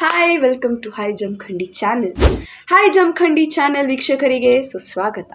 Hi welcome to hi Jamkhandi channel. Hi Jamkhandi channel ವೀಕ್ಷಕರಿಗೆ ಸುಸ್ವಾಗತ.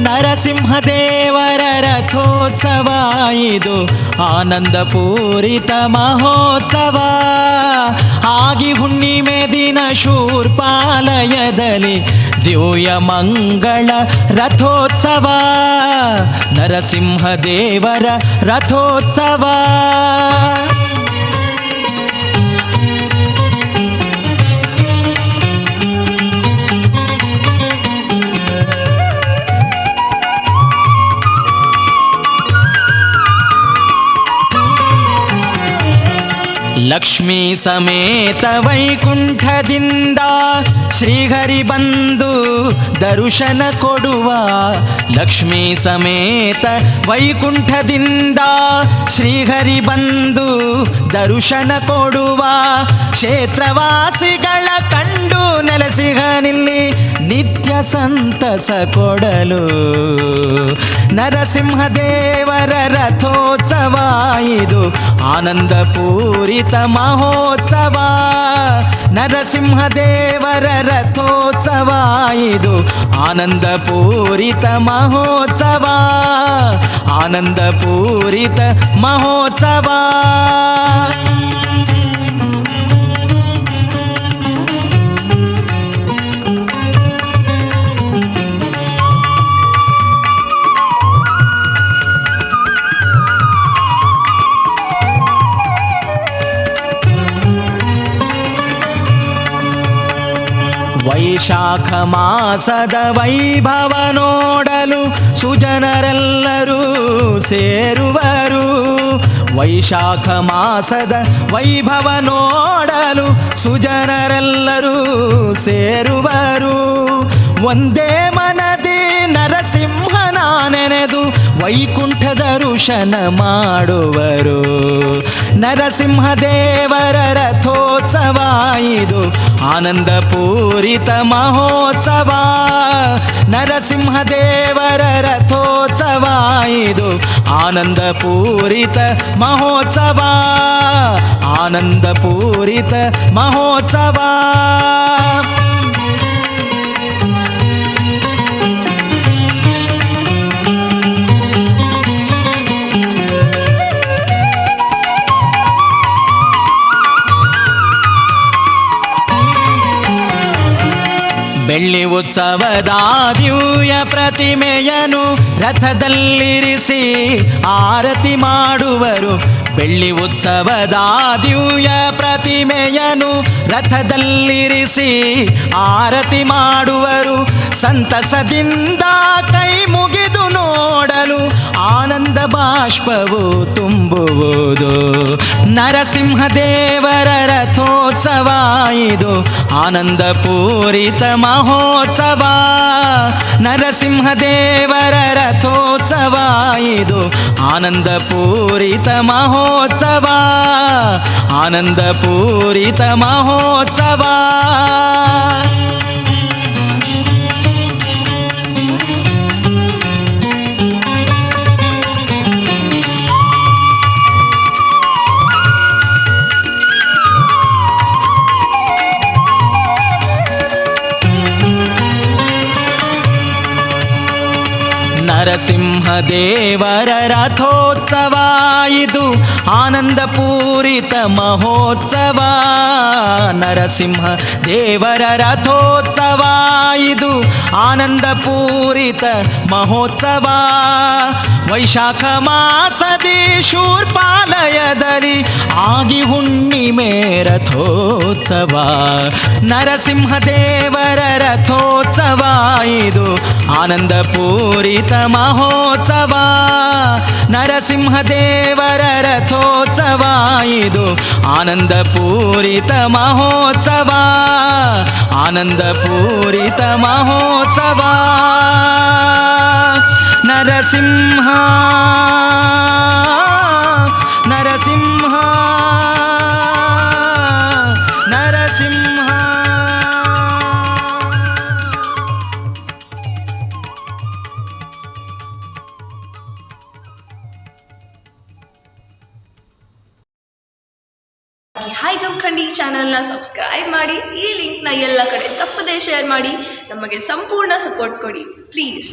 ನರಸಿಂಹದೇವರ ರಥೋತ್ಸವ ಇದು ಆನಂದಪೂರಿತ ಮಹೋತ್ಸವ. ಆಗಿ ಹುಣ್ಣಿಮೆ ದಿನ ಶೂರ್ಪಾಲಯದಲ್ಲಿ ದಿವ್ಯ ಮಂಗಳ ರಥೋತ್ಸವ. ನರಸಿಂಹದೇವರ ರಥೋತ್ಸವ. ಲಕ್ಷ್ಮೀ ಸಮೇತ ವೈಕುಂಠದಿಂದ ಶ್ರೀಹರಿ ಬಂದು ದರ್ಶನ ಕೊಡುವ. ಲಕ್ಷ್ಮೀ ಸಮೇತ ವೈಕುಂಠದಿಂದ ಶ್ರೀಹರಿ ಬಂದು ದರ್ಶನ ಕೊಡುವ. ಕ್ಷೇತ್ರವಾಸಿಗಳ ಕಂಡು ನೆಲೆಸಿಗನಿಲ್ಲಿ ನಿತ್ಯ ಸಂತಸ ಕೊಡಲು. ನರಸಿಂಹದೇವರ ರಥೋತ್ಸವ ಇದು ಆನಂದಪೂರಿತ ಮಹೋತ್ಸವ. ನರಸಿಂಹದೇವರ ರಥೋತ್ಸವ ಇದು ಆನಂದಪೂರಿತ ಮಹೋತ್ಸವ. ಆನಂದಪೂರಿತ ಮಹೋತ್ಸವ. ವೈಶಾಖ ಮಾಸದ ವೈಭವ ನೋಡಲು ಸುಜನರೆಲ್ಲರೂ ಸೇರುವರು. ವೈಶಾಖ ಮಾಸದ ವೈಭವ ನೋಡಲು ಸುಜನರೆಲ್ಲರೂ ಸೇರುವರು. ಒಂದೇ ಮನದಿ ನರಸಿಂಹನ ನೆನೆದು ವೈಕುಂಠ ದರ್ಶನ ಮಾಡುವರು. ನರಸಿಂಹದೇವರ ರಥೋತ್ಸವ ಇದು ಆನಂದಪೂರಿತ ಮಹೋತ್ಸವ. ನರಸಿಂಹದೇವರ ರಥೋತ್ಸವ ಇದು ಆನಂದಪೂರಿತ ಮಹೋತ್ಸವ. ಆನಂದಪೂರಿತ ಮಹೋತ್ಸವ. ಬೆಳ್ಳಿ ಉತ್ಸವದ ದಿವ್ಯ ಪ್ರತಿಮೆಯನ್ನು ರಥದಲ್ಲಿರಿಸಿ ಆರತಿ ಮಾಡುವರು. ಬೆಳ್ಳಿ ಉತ್ಸವದ ದಿವ್ಯ ಪ್ರತಿಮೆಯನ್ನು ರಥದಲ್ಲಿರಿಸಿ ಆರತಿ ಮಾಡುವರು. ಸಂತಸದಿಂದ ಕೈ ಮುಗಿದು ನೋಡಲು ಆನಂದ ಬಾಷ್ಪವು ತುಂಬುವುದು. ನರಸಿಂಹದೇವರ ರಥೋತ್ಸವ ಇದು ಆನಂದಪೂರಿತ ಮಹೋತ್ಸವ. ನರಸಿಂಹದೇವರ ರಥೋತ್ಸವ ಇದು ಆನಂದಪೂರಿತ ಮಹೋತ್ಸವ. ಆನಂದಪೂರಿತ ಮಹೋತ್ಸವ. ನರಸಿಂಹದೇವರ ರಥೋತ್ಸವ ಇದು ಆನಂದಪೂರಿತ ಮಹೋತ್ಸವ. ನರಸಿಂಹದೇವರ ರಥೋತ್ಸವ ಇದು ಆನಂದಪೂರಿತ ಮಹೋತ್ಸವ. ವೈಶಾಖ ಮಾಸದಿ ಶೂರ್ಪಾಲಯದಲ್ಲಿ ಆಗಿ ಹುಣ್ಣಿಮೆ ರಥೋತ್ಸವ. ನರಸಿಂಹದೇವರ ರಥೋತ್ಸವ ಇದು ಆನಂದಪೂರಿತ ಮಹೋತ್ಸವ ನರಸಿಂಹದೇವರ ರಥೋತ್ಸವ ಇದು ಆನಂದಪೂರಿತ ಮಹೋತ್ಸವ ಆನಂದಪೂರಿತ ಮಹೋತ್ಸವ ನರಸಿಂಹ ನರಸಿಂಹ ನರಸಿಂಹ ಹಾಯ್ ಜಮಖಂಡಿ ಚಾನಲ್ನ ಸಬ್ಸ್ಕ್ರೈಬ್ ಮಾಡಿ, ಈ ಲಿಂಕ್ನ ಎಲ್ಲ ಕಡೆ ತಪ್ಪದೇ ಶೇರ್ ಮಾಡಿ, ನಮಗೆ ಸಂಪೂರ್ಣ ಸಪೋರ್ಟ್ ಕೊಡಿ ಪ್ಲೀಸ್.